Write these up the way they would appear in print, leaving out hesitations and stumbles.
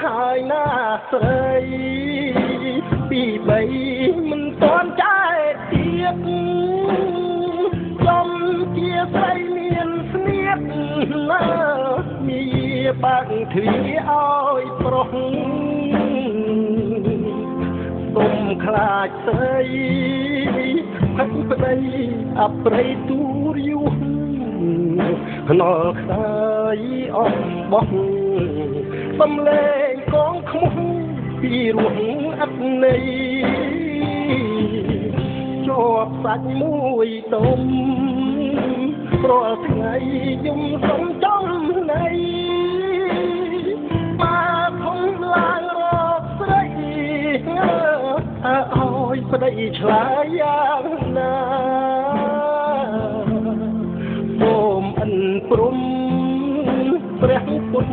ហើយណាស្រីពីបីមិនទាន់ចែកទៀតចំជាស្រីមានស្នៀតណាមានបាក់ទ្វាឲ្យប្រុសសុំខ្លាចស្រីផឹកប្តីអប្រិយទូរយុះណលខ្សែអស់បោះសំលេងកងខ្មុំពីរោះអត់ន័យជាប់សាច់មួយដុំរាល់ថ្ងៃយំសំចំណៃមកធំឡើងរកស្រីឲ្យប្តីឆ្លើយយ៉ាងណាសូមអិនព្រំព្រះពុទ្ធ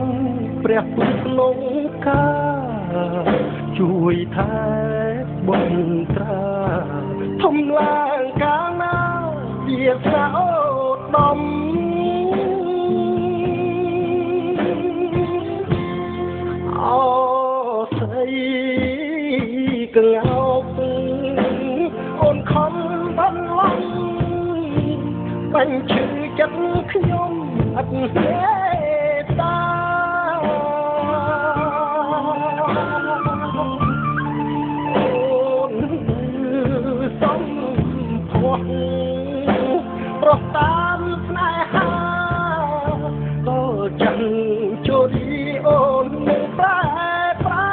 ព្រះពុទ្ធក្នុងកាជួយថែបំត្រាធំឡើងកាលណាជាស្នាអូដំអូស្រីកងោកអូនខំបានឡងបាញ់ឈឺចិត្តខ្ញុំអត់ហេតាប្រុសតាមស្នេហាក៏ចាំចូលរីអូននឹងប្រែប្រា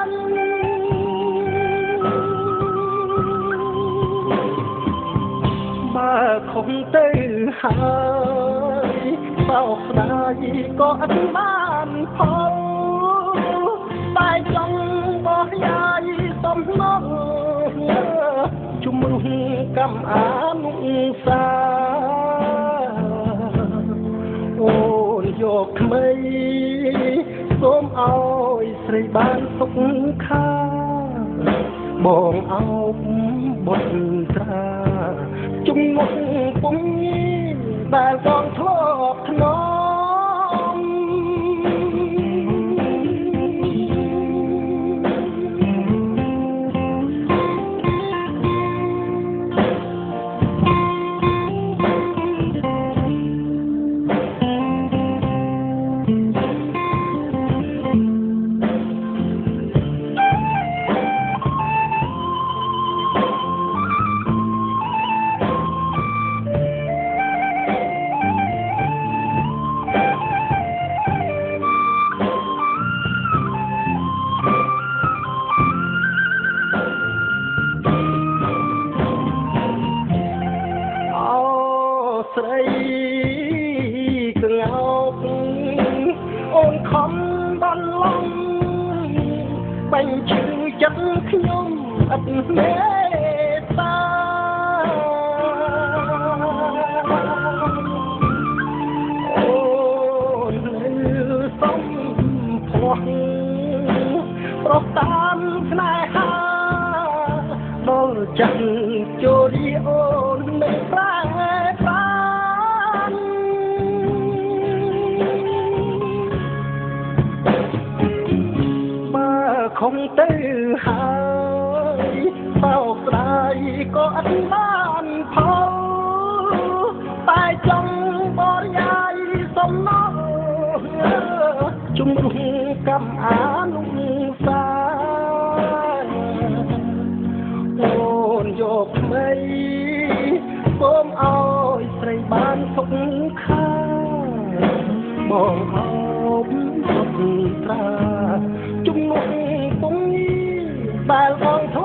នបើខំទៅហើយបោកស្ដាយក៏អត់បានផលតែចង់បោះយាយសំណងជំរុះកម្មអានុសាអូនយកក្មេងសូមឲ្យស្រីបានសុខខាបងអោបបុតត្រាជំងុកពុំដែលបងធ្លាប់ធ្នមស្រីកងោកអូនខំបានឡងបាញ់ឈឺចិត្តខ្ញុំអត់មេតាអូនសំផ្លោះប្រុសតាមស្នេហាដល់ចាំចូលរីអូនមិនប្រែคงตื้อหายเศร้าสายก็อันบ้านพอตายจงบริยายสมน้องจุมรุงกำอานุสาโอนโยกไม่ส้มเอาใส่บ้านสุขข้ามองเอาสุขตราจุมนุงตรงนี้ บาลของท